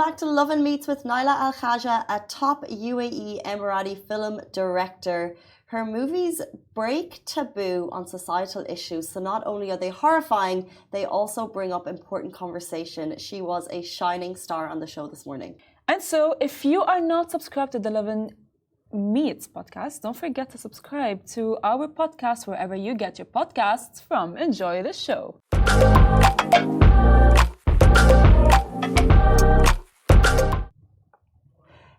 back to Lovin Meets with Nayla Al Khaja, a top UAE Emirati film director. Her movies break taboo on societal issues, so not only are they horrifying, they also bring up important conversation. She was a shining star on the show this morning. And so, if you are not subscribed to the Lovin Meets podcast, don't forget to subscribe to our podcast wherever you get your podcasts from. Enjoy the show.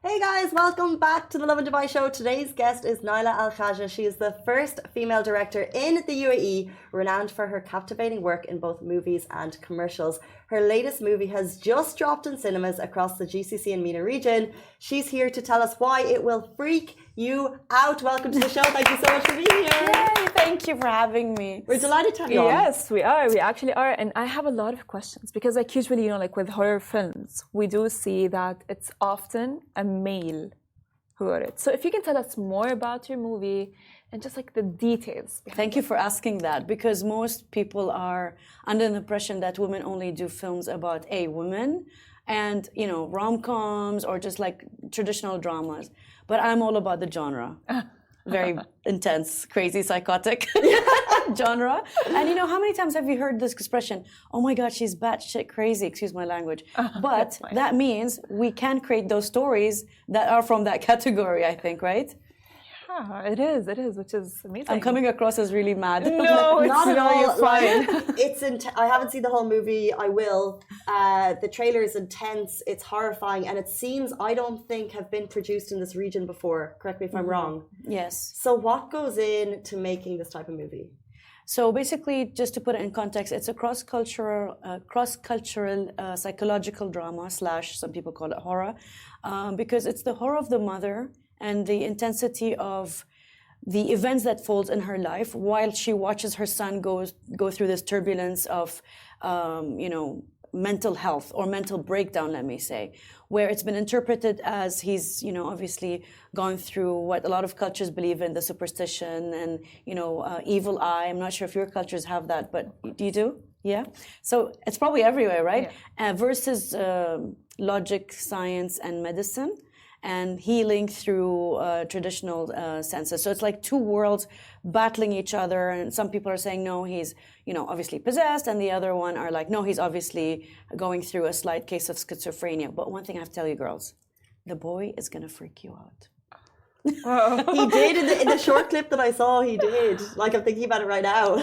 Hey guys, welcome back to the Lovin Dubai show. Today's guest is Nayla Al Khaja. She is the first female director in the UAE, renowned for her captivating work in both movies and commercials. Her latest movie has just dropped in cinemas across the GCC and MENA region. She's here to tell us why it will freak you out. Welcome to the show. Thank you so much for being here. Yay, thank you for having me. We're delighted to have you on. Yes, we are. We actually are. And I have a lot of questions because like usually, like with horror films, we do see that it's often a male who wrote it. So if you can tell us more about your movie and just like the details. Thank you for asking that, because most people are under the impression that women only do films about women and, you know, rom-coms or just like traditional dramas. But I'm all about the genre. Very intense, crazy, psychotic genre. And you know, how many times have you heard this expression? Oh my God, she's batshit crazy, excuse my language. But that means we can create those stories that are from that category, I think, right? Yeah, it is, which is amazing. I'm coming across as really mad. No, it's not at all. you're fine. I haven't seen the whole movie. I will. The trailer is intense. It's horrifying, and it seems I don't think have been produced in this region before. Correct me if I'm wrong. Yes. So what goes into making this type of movie? So basically, just to put it in context, it's a cross-cultural psychological drama / some people call it horror, because it's the horror of the mother and the intensity of the events that falls in her life while she watches her son go through this turbulence of, mental health or mental breakdown, let me say, where it's been interpreted as he's, obviously gone through what a lot of cultures believe in, the superstition and, evil eye. I'm not sure if your cultures have that, but do you do? Yeah. So it's probably everywhere, right? Yeah. Versus logic, science, and medicine, and healing through traditional senses. So it's like two worlds battling each other. And some people are saying, no, he's, obviously possessed. And the other one are like, no, he's obviously going through a slight case of schizophrenia. But one thing I have to tell you, girls, the boy is going to freak you out. He did in the short clip that I saw, he did. Like, I'm thinking about it right now.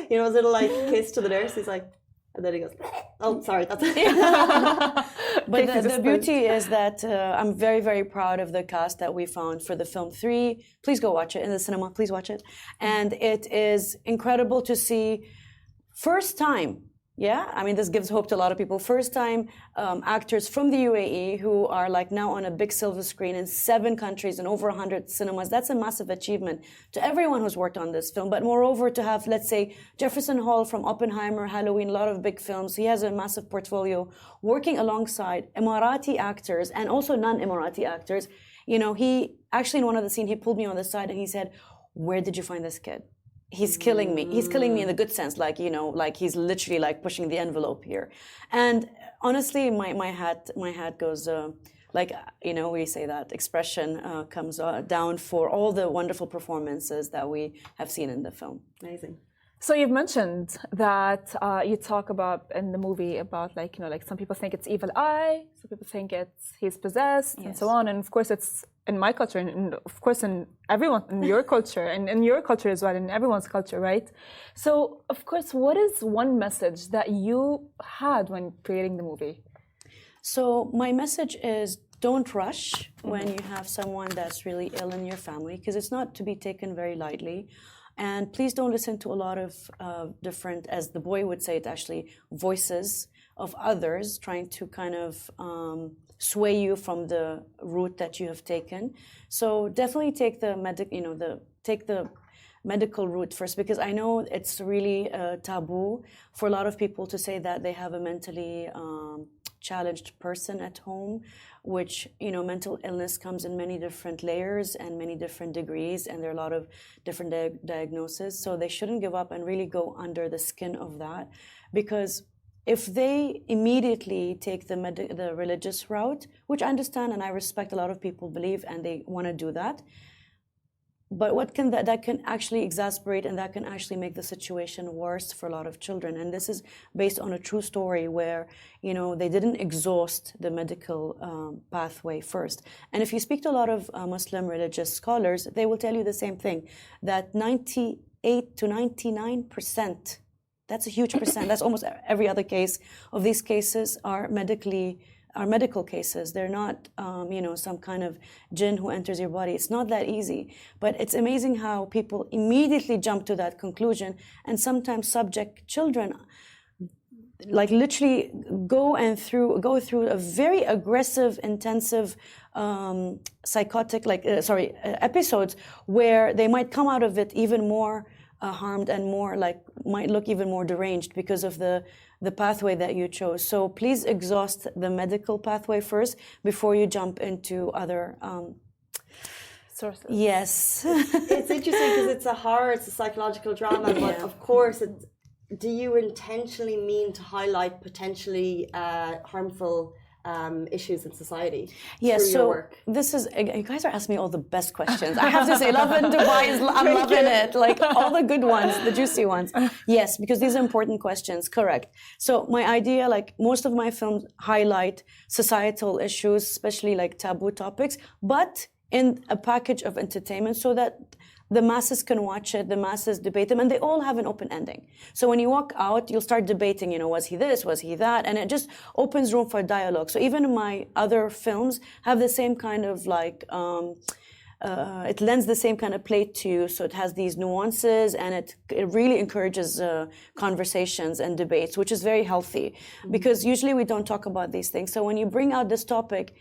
His little like kiss to the nurse. He's like, and then he goes, oh, sorry, that's it. But the beauty is that I'm very, very proud of the cast that we found for the film 3. Please go watch it in the cinema. Please watch it. And it is incredible to see first time. Yeah, I mean, this gives hope to a lot of people. First time actors from the UAE who are like now on a big silver screen in 7 countries and over 100 cinemas. That's a massive achievement to everyone who's worked on this film. But moreover, to have, let's say, Jefferson Hall from Oppenheimer, Halloween, a lot of big films. He has a massive portfolio working alongside Emirati actors and also non-Emirati actors. He actually, in one of the scenes, he pulled me on the side and he said, where did you find this kid? He's killing me. He's killing me in the good sense, like he's literally like pushing the envelope here. And honestly, my hat goes we say that expression comes down for all the wonderful performances that we have seen in the film. Amazing. So you've mentioned that you talk about in the movie about like some people think it's evil eye, some people think he's possessed, and so on. And of course, it's in my culture, and of course in everyone in your culture, and in your culture as well, in everyone's culture, right? So of course, what is one message that you had when creating the movie? So my message is, don't rush when you have someone that's really ill in your family, because it's not to be taken very lightly. And please don't listen to a lot of different, as the boy would say it actually, voices of others trying to kind of sway you from the route that you have taken. So definitely take the medical route first, because I know it's really taboo for a lot of people to say that they have a mentally challenged person at home, which, mental illness comes in many different layers and many different degrees, and there are a lot of different diagnoses. So they shouldn't give up and really go under the skin of that, because if they immediately take the religious route, which I understand and I respect, a lot of people believe and they want to do that, but what can that can actually exasperate, and that can actually make the situation worse for a lot of children. And this is based on a true story where, you know, they didn't exhaust the medical pathway first. And if you speak to a lot of Muslim religious scholars, they will tell you the same thing, that 98 to 99%, that's a huge percent, that's almost every other case of these cases are medical cases. They're not, you know, some kind of jinn who enters your body. It's not that easy. But it's amazing how people immediately jump to that conclusion and sometimes subject children, like literally go through a very aggressive, intensive, psychotic, episodes where they might come out of it even more harmed and more like might look even more deranged because of the pathway that you chose. So please exhaust the medical pathway first before you jump into other sources. Yes. It's interesting because it's a horror, it's a psychological drama, but of course, do you intentionally mean to highlight potentially harmful issues in society through your work? This is, you guys are asking me all the best questions. I have to say, Lovin Dubai I'm loving it. Like all the good ones, the juicy ones. Yes, because these are important questions. Correct. So my idea, like most of my films highlight societal issues, especially like taboo topics, but in a package of entertainment so that the masses can watch it, the masses debate them, and they all have an open ending. So when you walk out, you'll start debating, you know, was he this, was he that? And it just opens room for dialogue. So even my other films have the same kind of like, it lends the same kind of play to you. So it has these nuances and it really encourages conversations and debates, which is very healthy because usually we don't talk about these things. So when you bring out this topic,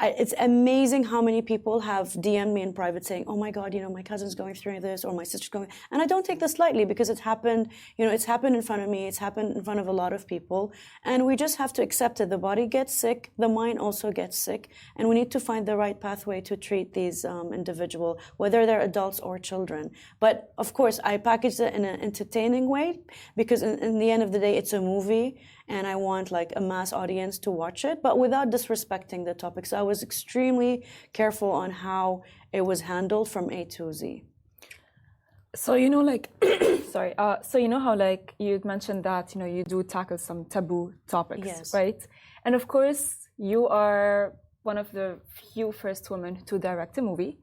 it's amazing how many people have DM'd me in private saying, oh my God, you know, my cousin's going through this or my sister's going, and I don't take this lightly because it's happened, you know, it's happened in front of me, it's happened in front of a lot of people. And we just have to accept it. The body gets sick, the mind also gets sick. And we need to find the right pathway to treat these individuals, whether they're adults or children. But of course, I package it in an entertaining way because in the end of the day, it's a movie. And I want like a mass audience to watch it, but without disrespecting the topic. So I was extremely careful on how it was handled from A to Z. So, you know, like, sorry. So, you know how like you mentioned that, you know, you do tackle some taboo topics, yes. Right? And of course, you are one of the few first women to direct a movie.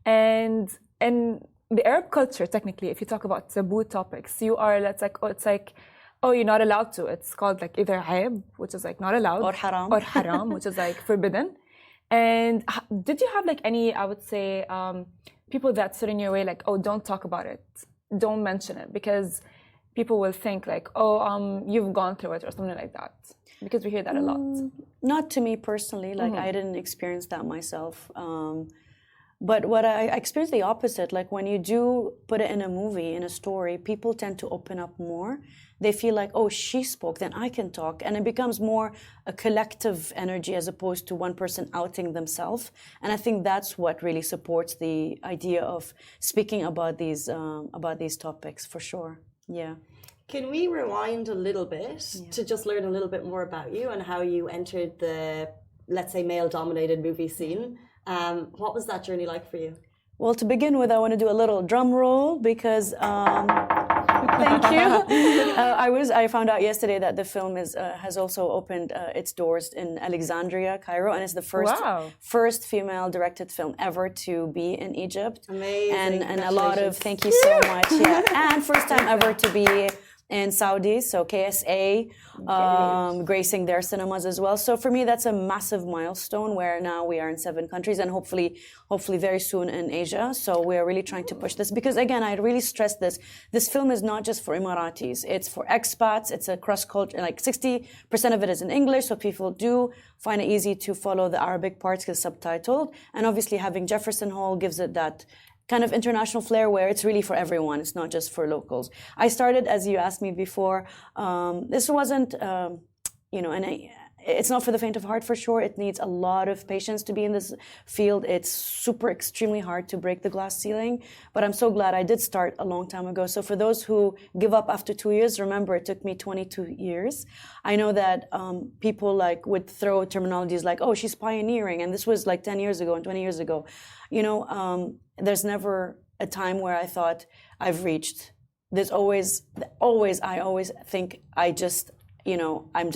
And the Arab culture, technically, if you talk about taboo topics, you are, it's like, oh, you're not allowed to. It's called like either aib, which is like not allowed, or haram, which is like forbidden. And did you have like any, I would say, people that stood in your way, like, oh, don't talk about it, don't mention it, because people will think like, oh, you've gone through it or something like that, because we hear that a lot. Not to me personally, like I didn't experience that myself. But what I experienced the opposite. Like when you do put it in a movie, in a story, people tend to open up more. They feel like, oh, she spoke, then I can talk. And it becomes more a collective energy as opposed to one person outing themselves. And I think that's what really supports the idea of speaking about these topics, for sure. Yeah. Can we rewind a little bit to just learn a little bit more about you and how you entered the, let's say, male-dominated movie scene? What was that journey like for you? Well, to begin with, I want to do a little drum roll because thank you. I found out yesterday that the film has also opened its doors in Alexandria, Cairo, and it's the first female-directed film ever to be in Egypt. Amazing! And a lot of thank you so much. Yeah, and first time ever to be in Saudi, so KSA, gracing their cinemas as well. So for me, that's a massive milestone where now we are in 7 countries and hopefully very soon in Asia. So we are really trying to push this because again, I really stress this. This film is not just for Emiratis. It's for expats. It's a cross-culture, like 60% of it is in English. So people do find it easy to follow the Arabic parts because it's subtitled. And obviously having Jefferson Hall gives it that kind of international flair where it's really for everyone. It's not just for locals. I started, as you asked me before, this wasn't, you know, it's not for the faint of heart, for sure. It needs a lot of patience to be in this field. It's super extremely hard to break the glass ceiling, but I'm so glad I did start a long time ago. So for those who give up after 2 years, remember it took me 22 years. I know that people like would throw terminologies like, oh, she's pioneering, and this was like 10 years ago and 20 years ago. You know, there's never a time where I thought I've reached. There's I always think I'm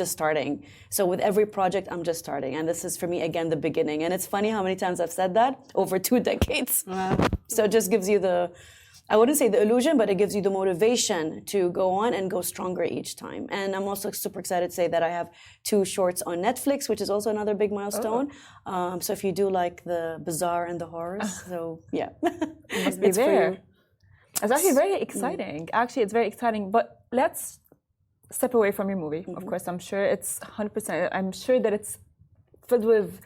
just starting. So with every project, I'm just starting. And this is, for me, again, the beginning. And it's funny how many times I've said that over 2 decades. Wow. So it just gives you I wouldn't say the illusion, but it gives you the motivation to go on and go stronger each time. And I'm also super excited to say that I have 2 shorts on Netflix, which is also another big milestone. So if you do like the bizarre and the horrors, so yeah. You must be there. It's actually very exciting. Actually, it's very exciting. But let's step away from your movie. Of course, I'm sure it's 100%. I'm sure that it's filled with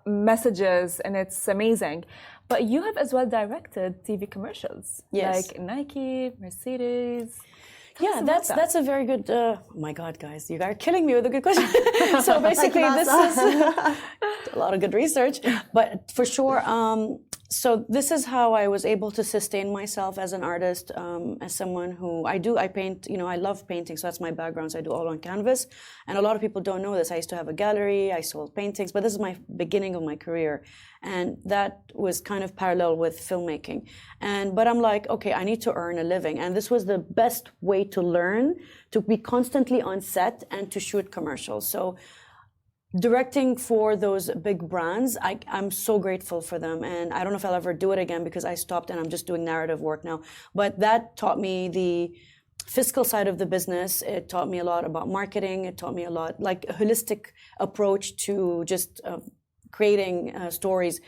messages and it's amazing. But you have as well directed TV commercials. Yes. Like Nike, Mercedes. Yeah, that's a very good. Oh my God, guys, you are killing me with a good question. So basically, this is a lot of good research, but for sure. So this is how I was able to sustain myself as an artist, as someone who I paint, I love painting, so that's my background, so I do all on canvas. And a lot of people don't know this. I used to have a gallery, I sold paintings, but this is my beginning of my career. And that was kind of parallel with filmmaking. But I'm like, okay, I need to earn a living. And this was the best way to learn, to be constantly on set and to shoot commercials. So directing for those big brands, I'm so grateful for them. And I don't know if I'll ever do it again because I stopped and I'm just doing narrative work now. But that taught me the fiscal side of the business. It taught me a lot about marketing. It taught me a lot, like a holistic approach to just creating stories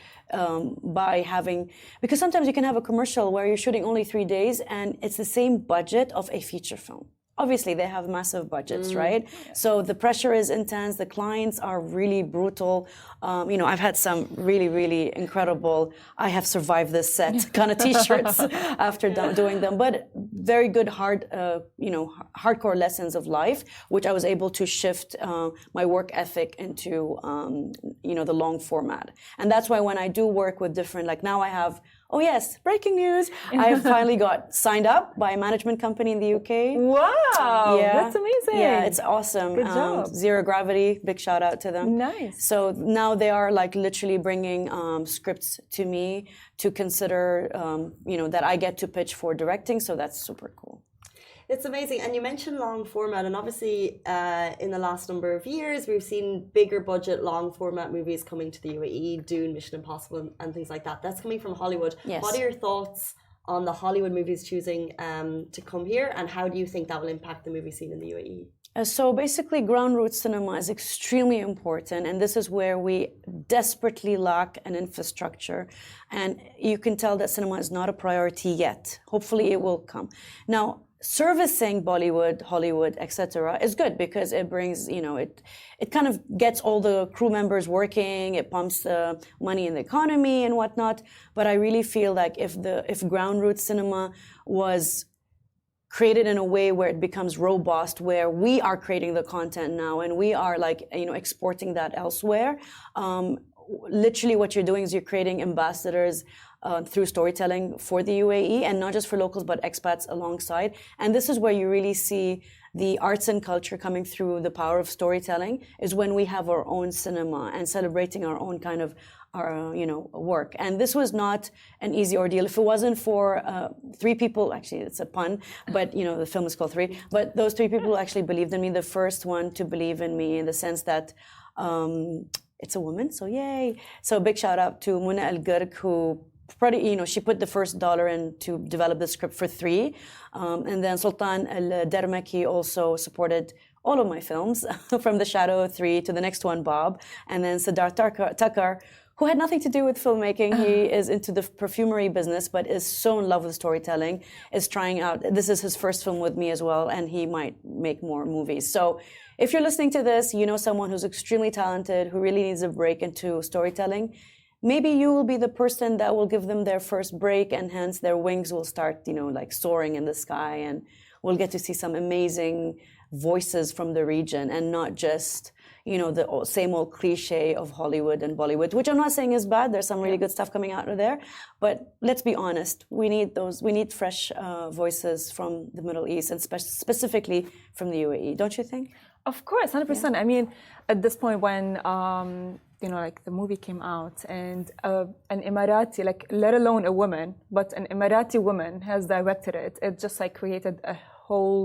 by having, because sometimes you can have a commercial where you're shooting only 3 days and it's the same budget of a feature film. Obviously, they have massive budgets, right? Yeah. So the pressure is intense. The clients are really brutal. I've had some really, really incredible, I have survived this set kind of T-shirts after doing them. But very good, hardcore lessons of life, which I was able to shift my work ethic into, the long format. And that's why when I do work with different, like now I have, oh yes, breaking news. I finally got signed up by a management company in the UK. Wow, yeah. That's amazing. Yeah, it's awesome. Good job. Zero Gravity, big shout out to them. Nice. So now they are like literally bringing scripts to me to consider, that I get to pitch for directing. So that's super cool. It's amazing. And you mentioned long format, and obviously in the last number of years, we've seen bigger budget, long format movies coming to the UAE, Dune, Mission Impossible, and things like that. That's coming from Hollywood. Yes. What are your thoughts on the Hollywood movies choosing to come here, and how do you think that will impact the movie scene in the UAE? So basically, ground root cinema is extremely important, and this is where we desperately lack an infrastructure. And you can tell that cinema is not a priority yet. Hopefully, it will come. Now, servicing Bollywood, Hollywood, etc., is good because it brings, it kind of gets all the crew members working. It pumps money in the economy and whatnot. But I really feel like if ground root cinema was created in a way where it becomes robust, where we are creating the content now and we are exporting that elsewhere. Literally what you're doing is you're creating ambassadors through storytelling for the UAE, and not just for locals, but expats alongside. And this is where you really see the arts and culture coming through the power of storytelling, is when we have our own cinema and celebrating our own kind of work. And this was not an easy ordeal. If it wasn't for 3 people, actually it's a pun, but the film is called 3, but those 3 people actually believed in me, the first one to believe in me in the sense that it's a woman, so yay. So big shout out to Muna Al-Gurk, who she put the first dollar in to develop the script for 3. And then Sultan Al-Darmaki also supported all of my films, from The Shadow of 3 to the next one, Bob. And then Siddharth Tucker, who had nothing to do with filmmaking. He is into the perfumery business, but is so in love with storytelling, is trying out, this is his first film with me as well, and he might make more movies. So if you're listening to this, you know someone who's extremely talented, who really needs a break into storytelling, maybe you will be the person that will give them their first break, and hence their wings will start, soaring in the sky and we'll get to see some amazing voices from the region and not just, you know, the same old cliche of Hollywood and Bollywood, which I'm not saying is bad. There's some really good stuff coming out of there. But let's be honest, we need fresh voices from the Middle East and specifically from the UAE, don't you think? Of course, 100%. I mean, at this point when, you know, like the movie came out and an Emirati, like let alone a woman, but an Emirati woman has directed it, it just like created a whole,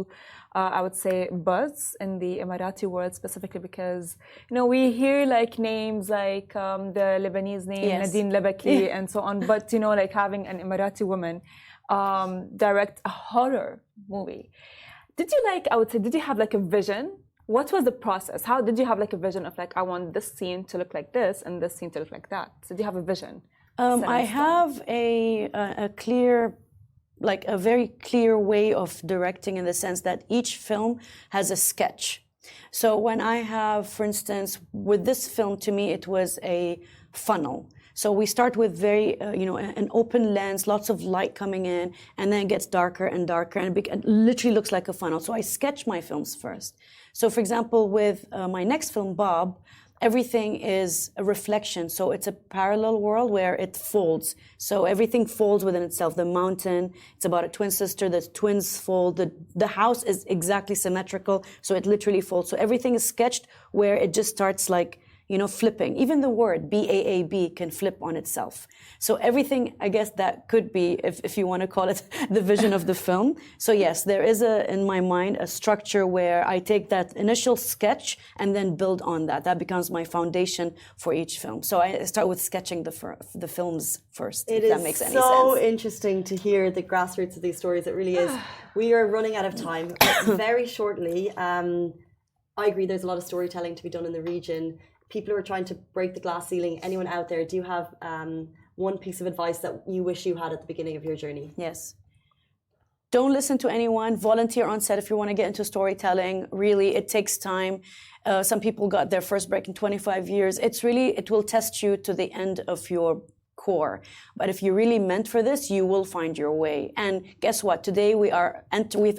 I would say, buzz in the Emirati world specifically because, you know, we hear like names like the Lebanese name, Nadine Lebaki and so on, but, you know, like having an Emirati woman direct a horror movie. Did you like, I would say, did you have like a vision? What was the process? How did you have like a vision of like, I want this scene to look like this and this scene to look like that? So did you have a vision? I have a clear, like a very clear way of directing in the sense that each film has a sketch. So when I have, for instance, with this film, to me, it was a funnel. So we start with very, you know, an open lens, lots of light coming in, and then it gets darker and darker, and it literally looks like a funnel. So I sketch my films first. So, for example, with my next film, Bob, everything is a reflection. So it's a parallel world where it folds. So everything folds within itself. The mountain, it's about a twin sister, the twins fold. The house is exactly symmetrical, so it literally folds. So everything is sketched where it just starts like, you know, flipping. Even the word B-A-A-B can flip on itself. So everything, I guess that could be, if you want to call it, the vision of the film. So yes, there is in my mind, a structure where I take that initial sketch and then build on that. That becomes my foundation for each film. So I start with sketching the films first, if that makes any sense. It is so interesting to hear the grassroots of these stories. It really is. We are running out of time. Very shortly, I agree there's a lot of storytelling to be done in the region. People who are trying to break the glass ceiling, anyone out there, do you have one piece of advice that you wish you had at the beginning of your journey? Yes. Don't listen to anyone. Volunteer on set if you want to get into storytelling. Really, it takes time. Some people got their first break in 25 years. It will test you to the end of your core. But if you're really meant for this, you will find your way. And guess what? Today we've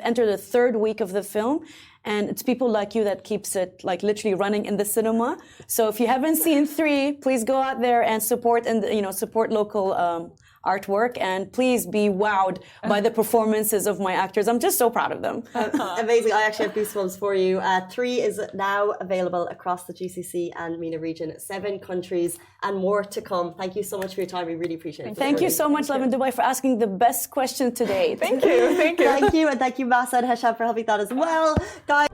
entered the third week of the film. And it's people like you that keeps it like literally running in the cinema. So if you haven't seen 3, please go out there and support local artwork, and please be wowed by the performances of my actors. I'm just so proud of them. Amazing. I actually have goosebumps for you. 3 is now available across the GCC and MENA region, 7 countries and more to come. Thank you so much for your time. We really appreciate it. Thank you so much, Lovin Dubai, for asking the best question today. Thank you. Thank you. Thank you. And thank you, Masa and Hesham, for helping that as well. Guys.